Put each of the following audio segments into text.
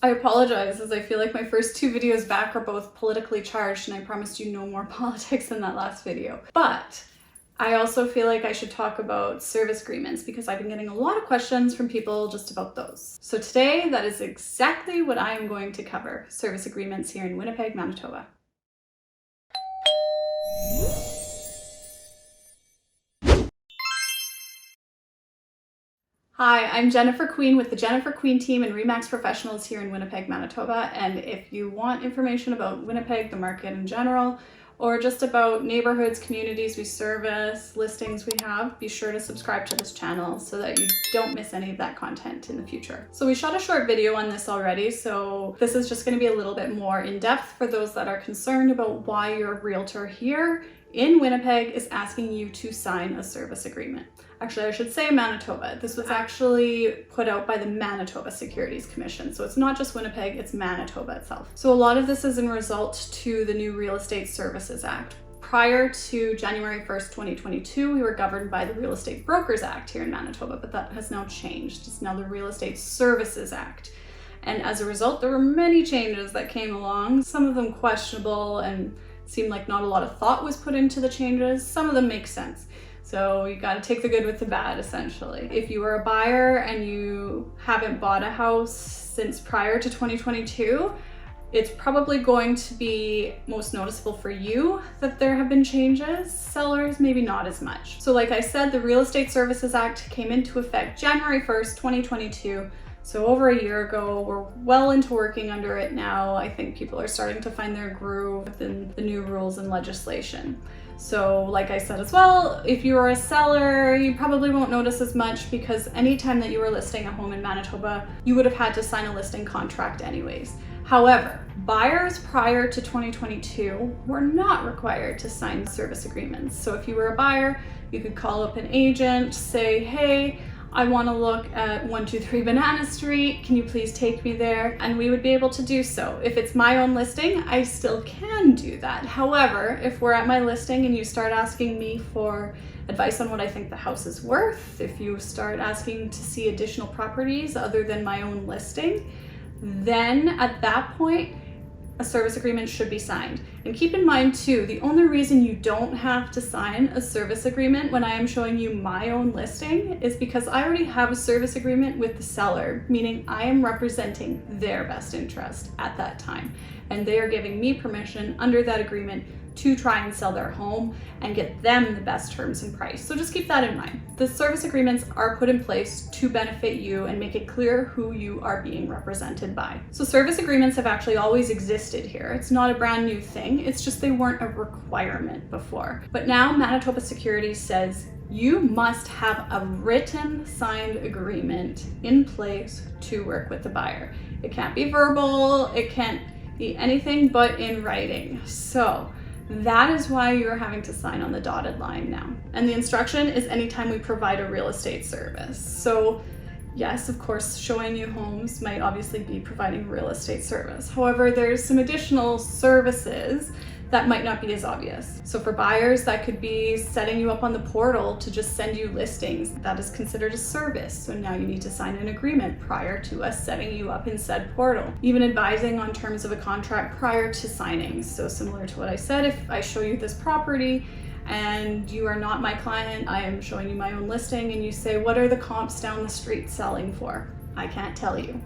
I apologize, as I feel like my first two videos back are both politically charged, and I promised you no more politics in that last video. But I also feel like I should talk about service agreements because I've been getting a lot of questions from people just about those. So today, that is exactly what I am going to cover: service agreements here in Winnipeg, Manitoba. Hi, I'm Jennifer Queen with the Jennifer Queen team and RE/MAX Professionals here in Winnipeg, Manitoba. And if you want information about Winnipeg, the market in general, or just about neighborhoods, communities we service, listings we have, be sure to subscribe to this channel so that you don't miss any of that content in the future. So we shot a short video on this already, so this is just going to be a little bit more in depth for those that are concerned about why your realtor here in Winnipeg is asking you to sign a service agreement. Actually, I should say Manitoba. This was actually put out by the Manitoba Securities Commission. So it's not just Winnipeg, it's Manitoba itself. So a lot of this is in result to the new Real Estate Services Act. Prior to January 1st, 2022, we were governed by the Real Estate Brokers Act here in Manitoba, but that has now changed. It's now the Real Estate Services Act. And as a result, there were many changes that came along, some of them questionable and seemed like not a lot of thought was put into the changes. Some of them make sense. So you got to take the good with the bad, essentially. If you are a buyer and you haven't bought a house since prior to 2022, it's probably going to be most noticeable for you that there have been changes. Sellers, maybe not as much. So like I said, the Real Estate Services Act came into effect January 1st, 2022. So over a year ago. We're well into working under it now. I think people are starting to find their groove within the new rules and legislation. So like I said as well, if you are a seller, you probably won't notice as much because anytime that you were listing a home in Manitoba, you would have had to sign a listing contract anyways. However, buyers prior to 2022 were not required to sign service agreements. So if you were a buyer, you could call up an agent, say, hey, I want to look at 123 Banana Street. Can you please take me there? And we would be able to do so. If it's my own listing, I still can do that. However, if we're at my listing and you start asking me for advice on what I think the house is worth, if you start asking to see additional properties other than my own listing, then at that point, a service agreement should be signed. And keep in mind too, the only reason you don't have to sign a service agreement when I am showing you my own listing is because I already have a service agreement with the seller, meaning I am representing their best interest at that time. And they are giving me permission under that agreement to try and sell their home and get them the best terms and price. So just keep that in mind. The service agreements are put in place to benefit you and make it clear who you are being represented by. So service agreements have actually always existed here. It's not a brand new thing. It's just they weren't a requirement before. But now Manitoba Securities says you must have a written signed agreement in place to work with the buyer. It can't be verbal. It can't be anything but in writing. So that is why you're having to sign on the dotted line now. And the instruction is anytime we provide a real estate service. So yes, of course, showing you homes might obviously be providing real estate service. However, there's some additional services that might not be as obvious. So for buyers, that could be setting you up on the portal to just send you listings. That is considered a service. So now you need to sign an agreement prior to us setting you up in said portal. Even advising on terms of a contract prior to signing. So similar to what I said, if I show you this property and you are not my client, I am showing you my own listing and you say, what are the comps down the street selling for? I can't tell you.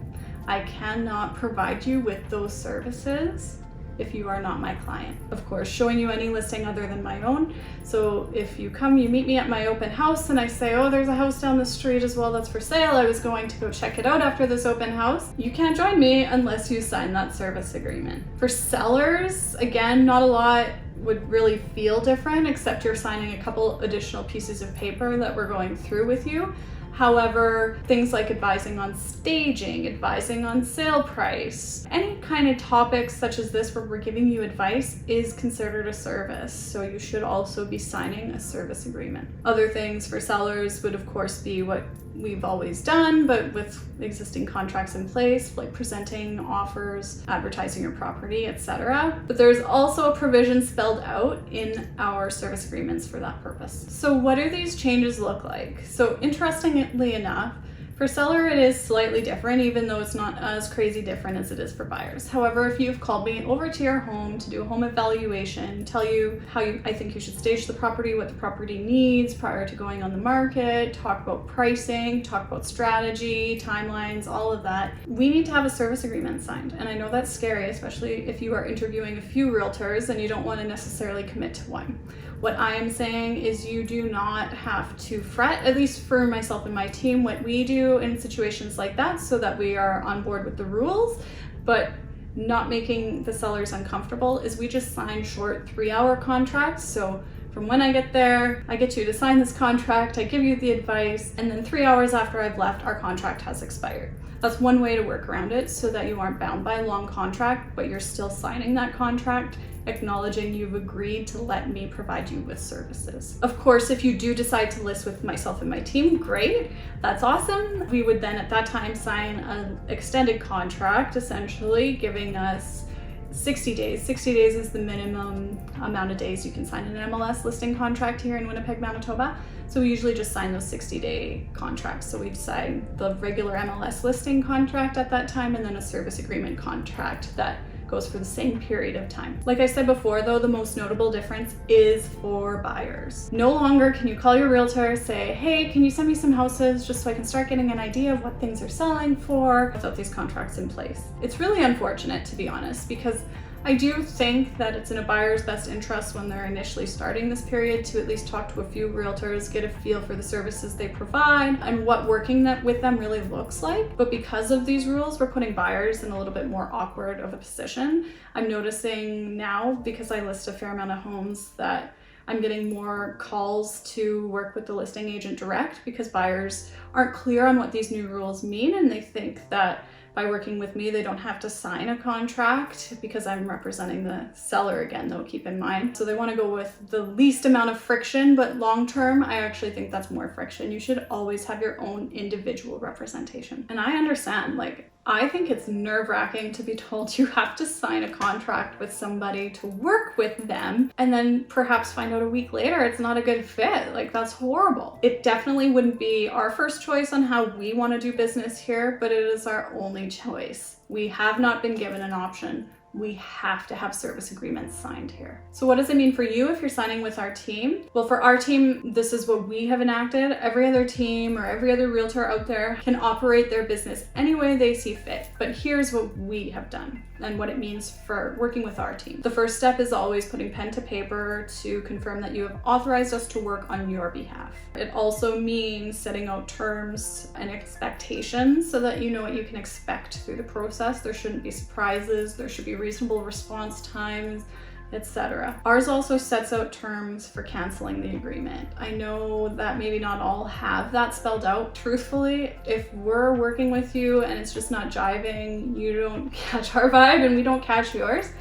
I cannot provide you with those services if you are not my client. Of course, showing you any listing other than my own. So if you come, you meet me at my open house and I say, oh, there's a house down the street as well that's for sale. I was going to go check it out after this open house. You can't join me unless you sign that service agreement. For sellers, again, not a lot would really feel different except you're signing a couple additional pieces of paper that we're going through with you. However, things like advising on staging, advising on sale price, any kind of topics such as this where we're giving you advice is considered a service. So you should also be signing a service agreement. Other things for sellers would of course be what we've always done, but with existing contracts in place, like presenting offers, advertising your property, etc. But there's also a provision spelled out in our service agreements for that purpose. So what do these changes look like? So interestingly enough, For seller, it is slightly different, even though it's not as crazy different as it is for buyers. However, if you've called me over to your home to do a home evaluation, tell you how I think you should stage the property, what the property needs prior to going on the market, talk about pricing, talk about strategy, timelines, all of that, we need to have a service agreement signed. And I know that's scary, especially if you are interviewing a few realtors and you don't want to necessarily commit to one. What I am saying is you do not have to fret, at least for myself and my team, what we do in situations like that so that we are on board with the rules, but not making the sellers uncomfortable, is we just sign short 3-hour contracts. So from when I get there, I get you to sign this contract, I give you the advice, and then 3 hours after I've left, our contract has expired. That's one way to work around it so that you aren't bound by a long contract, but you're still signing that contract, acknowledging you've agreed to let me provide you with services. Of course, if you do decide to list with myself and my team, great, that's awesome. We would then at that time sign an extended contract, essentially giving us 60 days. 60 days is the minimum amount of days you can sign an MLS listing contract here in Winnipeg, Manitoba. So we usually just sign those 60-day contracts. So we'd sign the regular MLS listing contract at that time and then a service agreement contract that goes for the same period of time. Like I said before though, the most notable difference is for buyers. No longer can you call your realtor, say, hey, can you send me some houses just so I can start getting an idea of what things are selling for without these contracts in place. It's really unfortunate, to be honest, because I do think that it's in a buyer's best interest when they're initially starting this period to at least talk to a few realtors, get a feel for the services they provide and what working with them really looks like. But because of these rules, we're putting buyers in a little bit more awkward of a position. I'm noticing now, because I list a fair amount of homes, that I'm getting more calls to work with the listing agent direct because buyers aren't clear on what these new rules mean, and they think that by working with me, they don't have to sign a contract because I'm representing the seller again, though, keep in mind. So they want to go with the least amount of friction, but long term, I actually think that's more friction. You should always have your own individual representation. And I understand, like, I think it's nerve-wracking to be told you have to sign a contract with somebody to work with them and then perhaps find out a week later it's not a good fit. Like, that's horrible. It definitely wouldn't be our first choice on how we want to do business here, but it is our only choice. We have not been given an option. We have to have service agreements signed here. So what does it mean for you if you're signing with our team? Well, for our team, this is what we have enacted. Every other team or every other realtor out there can operate their business any way they see fit. But here's what we have done and what it means for working with our team. The first step is always putting pen to paper to confirm that you have authorized us to work on your behalf. It also means setting out terms and expectations so that you know what you can expect through the process. There shouldn't be surprises. There should be reasonable response times, etc. Ours also sets out terms for canceling the agreement. I know that maybe not all have that spelled out. Truthfully, if we're working with you and it's just not jiving, you don't catch our vibe and we don't catch yours,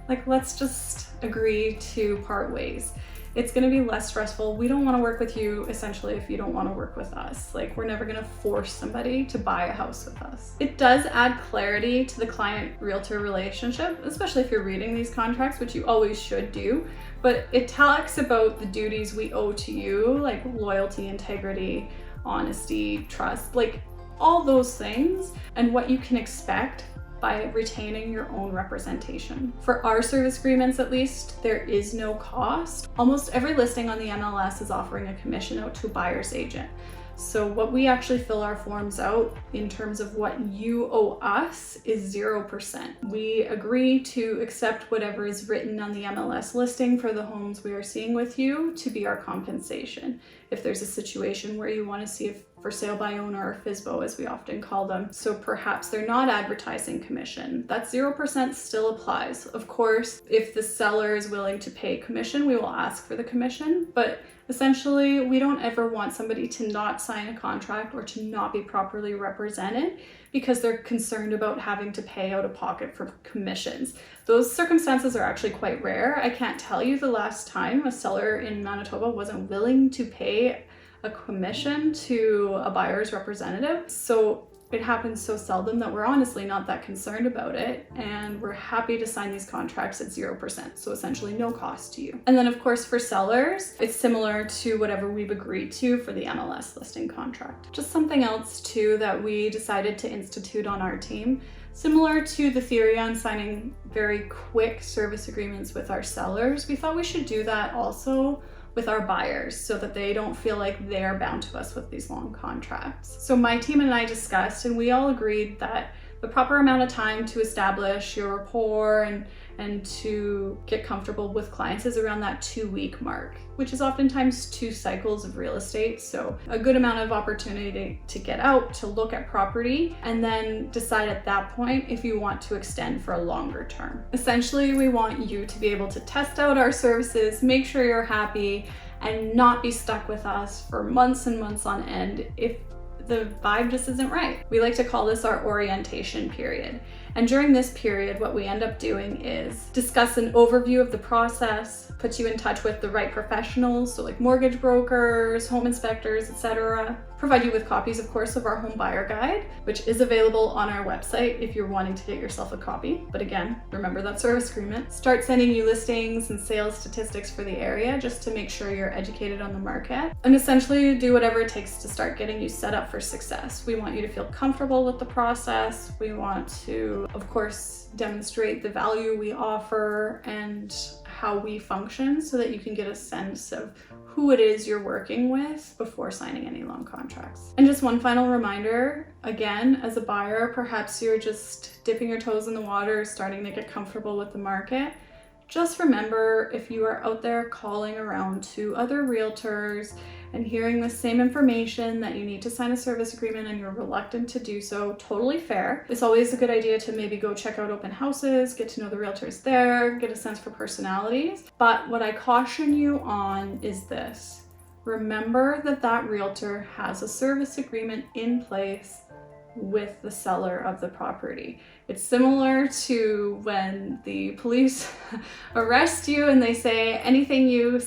like, let's just agree to part ways. It's going to be less stressful. We don't want to work with you essentially if you don't want to work with us. Like, we're never going to force somebody to buy a house with us. It does add clarity to the client-realtor relationship, especially if you're reading these contracts, which you always should do. But it talks about the duties we owe to you, like loyalty, integrity, honesty, trust, like all those things, and what you can expect by retaining your own representation. For our service agreements, at least, there is no cost. Almost every listing on the MLS is offering a commission out to a buyer's agent. So what we actually fill our forms out in terms of what you owe us is 0%. We agree to accept whatever is written on the MLS listing for the homes we are seeing with you to be our compensation. If there's a situation where you want to see if for sale by owner or FSBO, as we often call them, so perhaps they're not advertising commission, that 0% still applies. Of course, if the seller is willing to pay commission, we will ask for the commission, but essentially, we don't ever want somebody to not sign a contract or to not be properly represented because they're concerned about having to pay out of pocket for commissions. Those circumstances are actually quite rare. I can't tell you the last time a seller in Manitoba wasn't willing to pay a commission to a buyer's representative. So it happens so seldom that we're honestly not that concerned about it, and we're happy to sign these contracts at 0%, so essentially no cost to you. And then of course for sellers, it's similar to whatever we've agreed to for the MLS listing contract. Just something else too that we decided to institute on our team, similar to the theory on signing very quick service agreements with our sellers, we thought we should do that also with our buyers so that they don't feel like they're bound to us with these long contracts. So my team and I discussed, and we all agreed that the proper amount of time to establish your rapport and to get comfortable with clients is around that 2-week mark, which is oftentimes 2 cycles of real estate. So a good amount of opportunity to get out, to look at property, and then decide at that point if you want to extend for a longer term. Essentially, we want you to be able to test out our services, make sure you're happy, and not be stuck with us for months and months on end if the vibe just isn't right. We like to call this our orientation period. And during this period, what we end up doing is discuss an overview of the process, put you in touch with the right professionals, so like mortgage brokers, home inspectors, etc. Provide you with copies, of course, of our home buyer guide, which is available on our website if you're wanting to get yourself a copy. But again, remember that service agreement. Start sending you listings and sales statistics for the area just to make sure you're educated on the market. And essentially do whatever it takes to start getting you set up for success. We want you to feel comfortable with the process. We want to, of course, demonstrate the value we offer and how we function so that you can get a sense of who it is you're working with before signing any long contracts. And just one final reminder, again, as a buyer, perhaps you're just dipping your toes in the water, starting to get comfortable with the market. Just remember, if you are out there calling around to other realtors and hearing the same information that you need to sign a service agreement and you're reluctant to do so, totally fair. It's always a good idea to maybe go check out open houses, get to know the realtors there, get a sense for personalities. But what I caution you on is this. Remember that that realtor has a service agreement in place with the seller of the property. It's similar to when the police arrest you and they say anything you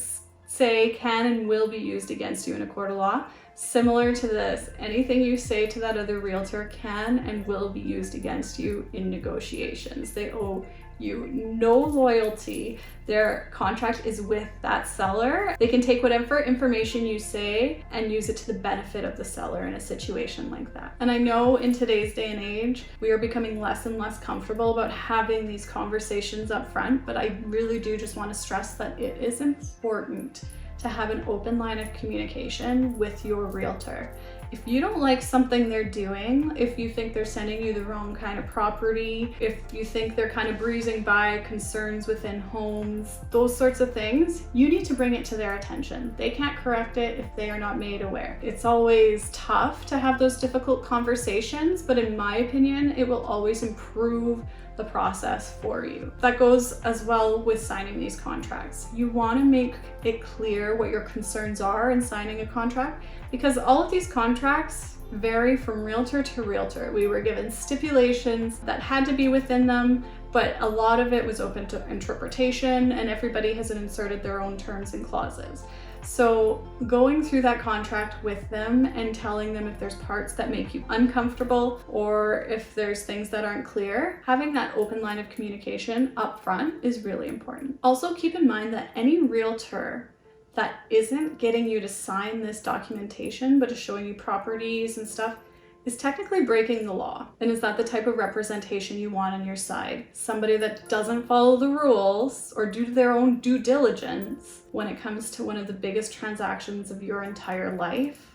say can and will be used against you in a court of law. Similar to this, anything you say to that other realtor can and will be used against you in negotiations. They owe you no loyalty. Their contract is with that seller. They can take whatever information you say and use it to the benefit of the seller in a situation like that. And I know in today's day and age, we are becoming less and less comfortable about having these conversations up front, but I really do just want to stress that it is important to have an open line of communication with your realtor. If you don't like something they're doing, if you think they're sending you the wrong kind of property, if you think they're kind of breezing by concerns within homes, those sorts of things, you need to bring it to their attention. They can't correct it if they are not made aware. It's always tough to have those difficult conversations, but in my opinion, it will always improve the process for you. That goes as well with signing these contracts. You want to make it clear what your concerns are in signing a contract, because all of these contracts vary from realtor to realtor. We were given stipulations that had to be within them, but a lot of it was open to interpretation and everybody has inserted their own terms and clauses. So going through that contract with them and telling them if there's parts that make you uncomfortable or if there's things that aren't clear, having that open line of communication up front is really important. Also keep in mind that any realtor that isn't getting you to sign this documentation but is showing you properties and stuff is technically breaking the law. And is that the type of representation you want on your side? Somebody that doesn't follow the rules or do their own due diligence when it comes to one of the biggest transactions of your entire life?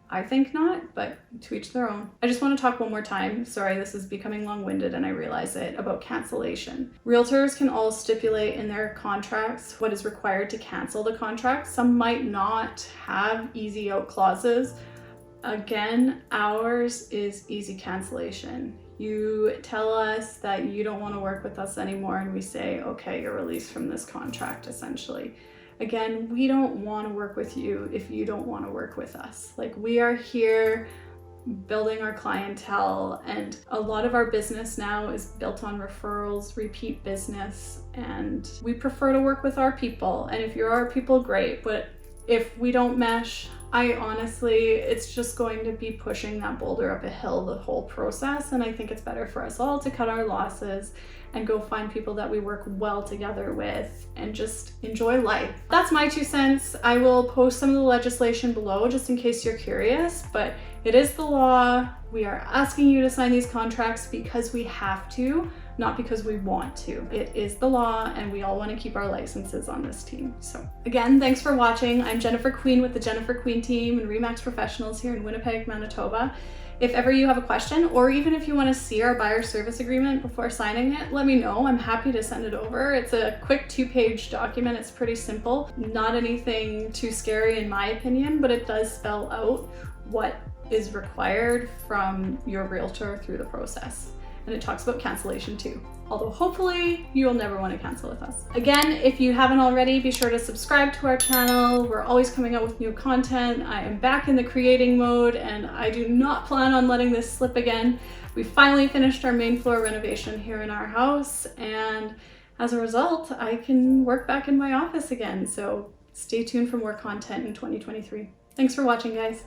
I think not, but to each their own. I just want to talk one more time, sorry this is becoming long-winded and I realize it, about cancellation. Realtors can all stipulate in their contracts what is required to cancel the contract. Some might not have easy out clauses. Again, ours is easy cancellation. You tell us that you don't want to work with us anymore and we say, okay, you're released from this contract, essentially. Again, we don't want to work with you if you don't want to work with us. Like, we are here building our clientele, and a lot of our business now is built on referrals, repeat business, and we prefer to work with our people. And if you're our people, great, but if we don't mesh, I honestly, it's just going to be pushing that boulder up a hill the whole process, and I think it's better for us all to cut our losses and go find people that we work well together with and just enjoy life. That's my 2 cents. I will post some of the legislation below just in case you're curious, but it is the law. We are asking you to sign these contracts because we have to, not because we want to. It is the law, and we all want to keep our licenses on this team. So again, thanks for watching. I'm Jennifer Queen with the Jennifer Queen team and RE/MAX Professionals here in Winnipeg, Manitoba. If ever you have a question, or even if you want to see our buyer service agreement before signing it, let me know. I'm happy to send it over. It's a quick 2-page document. It's pretty simple, not anything too scary in my opinion, but it does spell out what is required from your realtor through the process. And it talks about cancellation too, although hopefully you'll never want to cancel with us. Again, if you haven't already, be sure to subscribe to our channel. We're always coming out with new content. I am back in the creating mode, and I do not plan on letting this slip again. We finally finished our main floor renovation here in our house, and as a result, I can work back in my office again. So stay tuned for more content in 2023. Thanks for watching, guys.